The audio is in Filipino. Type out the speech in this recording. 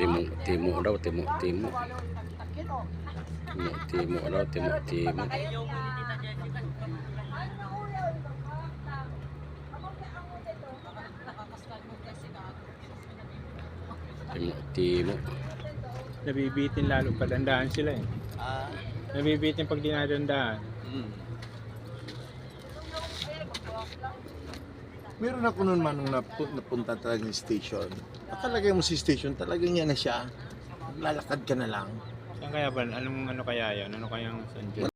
Timo daw, timo. Timo daw, timo. Timo. Nabibitin lalo pag dandahan sila eh. Nabibitin pag dinadandaan. Meron ako nun man nung napunta talaga yung station. Nakalagay mo si station, talagang yan na siya. Lalakad ka na lang. Saan kaya ba? Ano kaya yan? Ano kayang saan dyan?